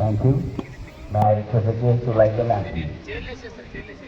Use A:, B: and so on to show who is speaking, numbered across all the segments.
A: Thank you. May I request the guests to light the lamp, please?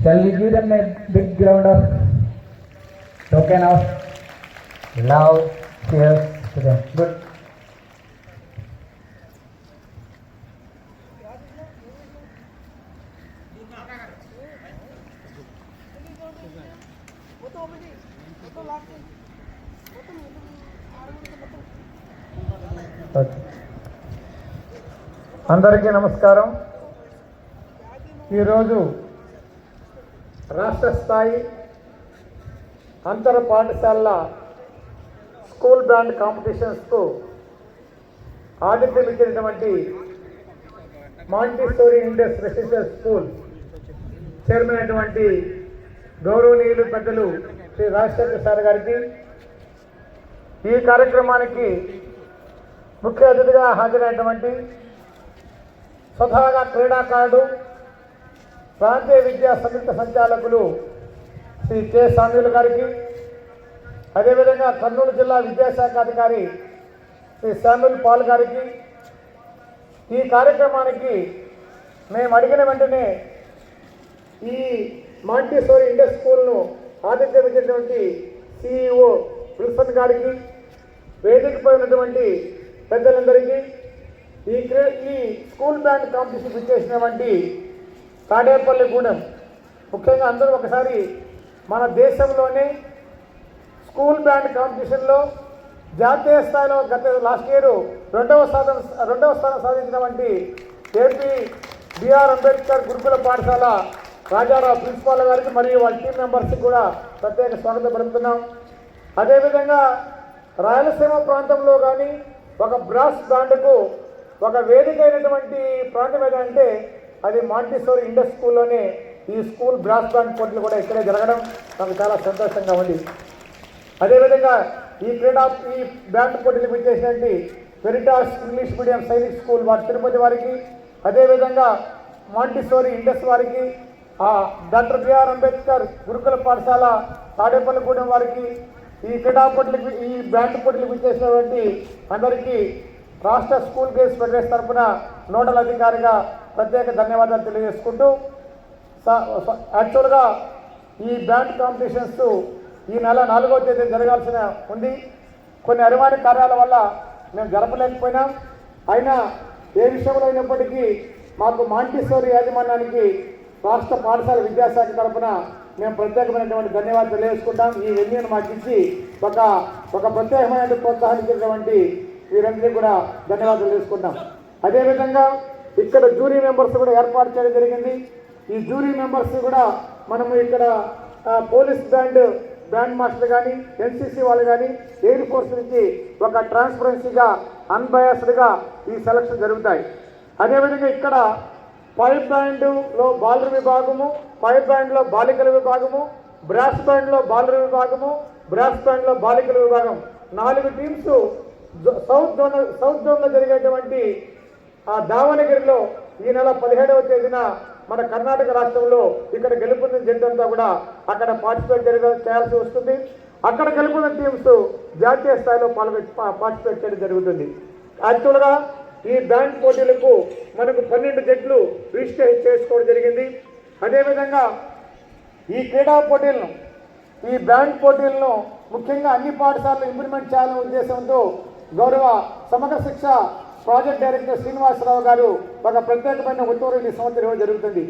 A: Shall we give them a big round of token of love, cheers to them? Good. అందరికీ నమస్కారం. ఈరోజు రాష్ట్ర స్థాయి అంతర పాఠశాలల school band కాంపిటీషన్స్కు
B: ఆతిథ్యం ఇచ్చినటువంటి Montessori Indus residential school chairman అయినటువంటి గౌరవనీయులు పెద్దలు శ్రీ రాజశేఖర్ సార్ గారికి, ఈ కార్యక్రమానికి ముఖ్య అతిథిగా హాజరైనటువంటి స్వతహాగా క్రీడాకారుడు, ప్రాంతీయ విద్యా సంయుక్త సంచాలకులు శ్రీ కె సామ్యులు గారికి, అదేవిధంగా కర్నూలు జిల్లా విద్యాశాఖ అధికారి శ్రీ శామ్యుల్ పాల్ గారికి, ఈ కార్యక్రమానికి మేము అడిగిన వెంటనే ఈ మాంటిసోరీ ఇండస్ స్కూల్ను ఆతిథ్యం ఇచ్చినటువంటి సిఇఓ విల్సన్ గారికి, వేదికపై ఉన్నటువంటి పెద్దలందరికీ, ఈ స్కూల్ బ్యాండ్ కాంపిటీషన్ ఇచ్చేసినటువంటి తాడేపల్లిగూడెం, ముఖ్యంగా అందరూ ఒకసారి మన దేశంలోనే స్కూల్ బ్యాండ్ కాంపిటీషన్లో జాతీయ స్థాయిలో లాస్ట్ ఇయర్ రెండవ స్థానం సాధించినటువంటి ఏపీ బిఆర్ అంబేద్కర్ గురుకుల పాఠశాల రాజారావు ప్రిన్సిపాల్ గారికి మరియు వాళ్ళ టీం మెంబర్స్కి కూడా ప్రత్యేక స్వాగతం పలుకుతున్నాం. అదేవిధంగా రాయలసీమ ప్రాంతంలో కానీ ఒక బ్రాస్ బ్యాండ్కు ఒక వేదిక అయినటువంటి ప్రాంతం ఏదంటే అది మాంటిసోరీ ఇండస్ స్కూల్లోనే ఈ స్కూల్ బ్రాస్ బ్యాండ్ పోటీలు కూడా ఇక్కడే జరగడం నాకు చాలా సంతోషంగా ఉంది. అదేవిధంగా ఈ బ్యాండ్ పోటీలకు ఇచ్చేసినటువంటి Veritas English medium Sainik school వారి తిరుపతి వారికి, అదేవిధంగా మాంటిసోరీ ఇండస్ వారికి, డాక్టర్ బిఆర్ అంబేద్కర్ గురుకుల పాఠశాల తాడేపల్లిగూడెం వారికి, ఈ బ్యాండ్ పోటీలకు ఇచ్చేసినటువంటి అందరికీ రాష్ట్ర స్కూల్ గేమ్స్ ఫెడరేషన్ తరఫున నోడల్ అధికారిగా ప్రత్యేక ధన్యవాదాలు తెలియజేసుకుంటూ, యాక్చువల్గా ఈ బ్యాండ్ కాంపిటీషన్స్ ఈ నెల 4వ తేదీ జరగాల్సిన ఉంది. కొన్ని అనివార్య కార్యాల వల్ల మేము జరపలేకపోయినాం. అయినా ఏ విషయంలో అయినప్పటికీ మాకు మాంటిసోరీ యాజమాన్యానికి రాష్ట్ర పాఠశాల విద్యాశాఖ తరఫున మేము ప్రత్యేకమైనటువంటి ధన్యవాదాలు తెలియజేసుకుంటాం. ఈ వెన్యూను మాకు ఇచ్చి ఒక ప్రత్యేకమైన ప్రోత్సాహించినటువంటి వీరందరికీ కూడా ధన్యవాదాలు తెలుసుకుంటాం. అదేవిధంగా ఇక్కడ జ్యూరీ మెంబర్స్ కూడా ఏర్పాటు చేయడం జరిగింది. ఈ జ్యూరీ మెంబర్స్ కూడా మనము ఇక్కడ పోలీస్ బ్యాండ్ మాస్టర్ కానీ, ఎన్సీసీ వాళ్ళు కానీ, ఎయిర్ ఫోర్స్ నుంచి ఒక ట్రాన్స్పరెన్సీగా, అన్బయాస్డ్గా ఈ సెలక్షన్ జరుగుతాయి. అదేవిధంగా ఇక్కడ పైప్ బ్యాండ్లో బాలుర విభాగము, పైప్ బ్యాండ్లో బాలికల విభాగము, బ్రాస్ బ్యాండ్లో బాలుర విభాగము, బ్రాస్ బ్యాండ్లో బాలికల విభాగం 4 టీమ్స్ సౌత్ జోన్లో జరిగేటువంటి దావణగిరిలో ఈ నెల 17వ తేదీన మన కర్ణాటక రాష్ట్రంలో ఇక్కడ గెలుపొందిన జంటంతా కూడా అక్కడ పార్టిసిపేట్ చేయాల్సి వస్తుంది. అక్కడ గెలుపొందిన టీమ్స్ జాతీయ స్థాయిలో పార్టిసిపేట్ చేయడం జరుగుతుంది. యాక్చువల్గా ఈ బ్యాండ్ పోటీలకు మనకు 12 జట్లు రిజిస్టర్ చేసుకోవడం జరిగింది. అదేవిధంగా ఈ క్రీడా పోటీలను, ఈ బ్యాండ్ పోటీలను ముఖ్యంగా అన్ని పాఠశాలలు ఇంప్లిమెంట్ చేయాలనే ఉద్దేశంతో గౌరవ సమగ్ర శిక్ష ప్రాజెక్ట్ డైరెక్టర్ శ్రీనివాసరావు గారు ఒక ప్రత్యేకమైన ఉత్తర్వులు ఈ సంవత్సరం ఇవ్వడం జరుగుతుంది.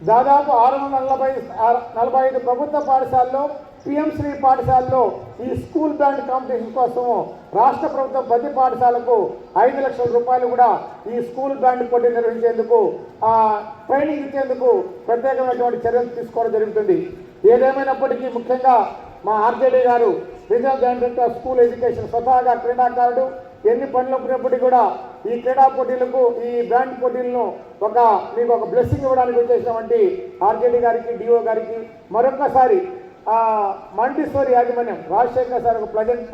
B: దాదాపు 645 ప్రభుత్వ పాఠశాలలో, పిఎంశ్రీ పాఠశాలలో ఈ స్కూల్ బ్యాండ్ కాంపిటీషన్ కోసం రాష్ట్ర ప్రభుత్వం ప్రతి పాఠశాలకు 5 లక్షల రూపాయలు కూడా ఈ స్కూల్ బ్యాండ్ పోటీ నిర్వహించేందుకు, ట్రైనింగ్ ఇచ్చేందుకు ప్రత్యేకమైనటువంటి చర్యలు తీసుకోవడం జరుగుతుంది. ఏదేమైనప్పటికీ ముఖ్యంగా మా ఆర్జేడీ గారు, regional director of school education, స్వతహాగా క్రీడాకారుడు, ఎన్ని పనులు ఉన్నప్పటికీ కూడా ఈ క్రీడా పోటీలకు, ఈ బ్యాండ్ పోటీలను మీకు ఒక బ్లెస్సింగ్ ఇవ్వడానికి వచ్చేసినటువంటి ఆర్జేడీ గారికి, డిఓ గారికి మరొకసారి మాంటిసోరీ యాజమాన్యం రాజశేఖర్ సార్ ఒక ప్లెజెంట్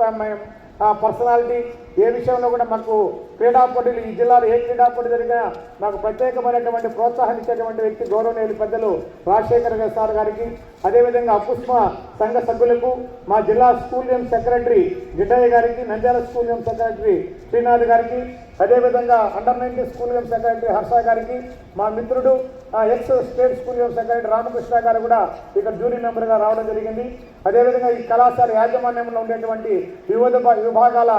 B: పర్సనాలిటీ, ఏ విషయంలో కూడా మాకు క్రీడా పోటీలు ఈ జిల్లాలో ఏ క్రీడా పోటీ జరిగినా మాకు ప్రత్యేకమైనటువంటి ప్రోత్సాహం ఇచ్చేటువంటి వ్యక్తి గౌరవనీయులు పెద్దలు రాజశేఖర్ సార్ గారికి, అదేవిధంగా అపుష్మ సంఘ సభ్యులకు, మా జిల్లా స్కూల్ గేమ్స్ సెక్రటరీ గిడ్డయ్య గారికి, Nandyal school games secretary Srinath గారికి, అదేవిధంగా under 19 school games secretary Harsha గారికి, మా మిత్రుడు X state school games secretary Ramakrishna గారు కూడా ఇక్కడ జ్యూరీ మెంబర్గా రావడం జరిగింది. అదేవిధంగా ఈ కళాశాల యాజమాన్యంలో ఉండేటువంటి వివిధ విభాగాల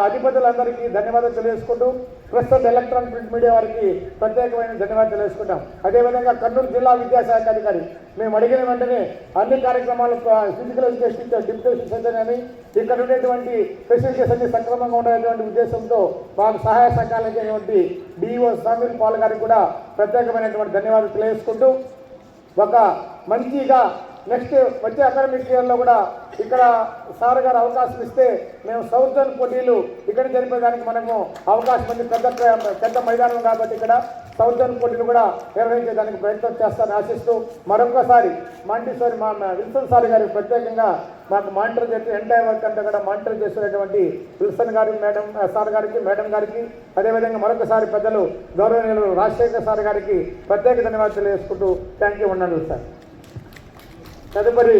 B: అధిపతులందరికీ ధన్యవాదాలు తెలియజేసుకుంటూ ప్రస్తుత ఎలక్ట్రానిక్ ప్రింట్ మీడియా వారికి ప్రత్యేకమైన ధన్యవాదాలు తెలియజేసుకుంటాం. అదేవిధంగా కర్నూలు జిల్లా విద్యాశాఖ అధికారి మేము అడిగిన వెంటనే అన్ని కార్యక్రమాలు ఫిజికల్ ఎడ్యుకేషన్ డిప్యూటేషన్ సెంటర్ని ఇక్కడ ఉండేటువంటి ఫెసిలిటీస్ అన్ని సక్రమంగా ఉండేటువంటి ఉద్దేశంతో మాకు సహాయ సహకారాలైనటువంటి డిఓ శామ్యుల్ పాల్ గారికి కూడా ప్రత్యేకమైనటువంటి ధన్యవాదాలు తెలియజేసుకుంటూ ఒక మంచిగా నెక్స్ట్ వచ్చే అకాడమిక్ ఇయర్లో కూడా ఇక్కడ సార్ గారు అవకాశం ఇస్తే మేము సౌత్ జోన్ పోటీలు ఇక్కడ జరిపేదానికి మనము అవకాశం ఉంది. పెద్ద మైదానం కాబట్టి ఇక్కడ సౌత్ జోన్ పోటీలు కూడా నిర్వహించేదానికి ప్రయత్నం చేస్తానని ఆశిస్తూ మరొకసారి మాంటిసోరి మా విల్సన్ సార్ గారికి ప్రత్యేకంగా మాకు మానిటర్ చేసి ఎంటైర్ వర్క్ అంతా కూడా మానిటర్ చేస్తున్నటువంటి విల్సన్ గారి మేడం సార్ గారికి మేడం గారికి అదేవిధంగా మరొకసారి పెద్దలు గౌరవనీయులు రాజశేఖర్ సార్ గారికి ప్రత్యేక ధన్యవాదాలు తెలియజేసుకుంటూ థ్యాంక్ యూ ఉన్నాను సార్. తదుపరి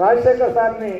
B: రాజశేఖర్ సార్ని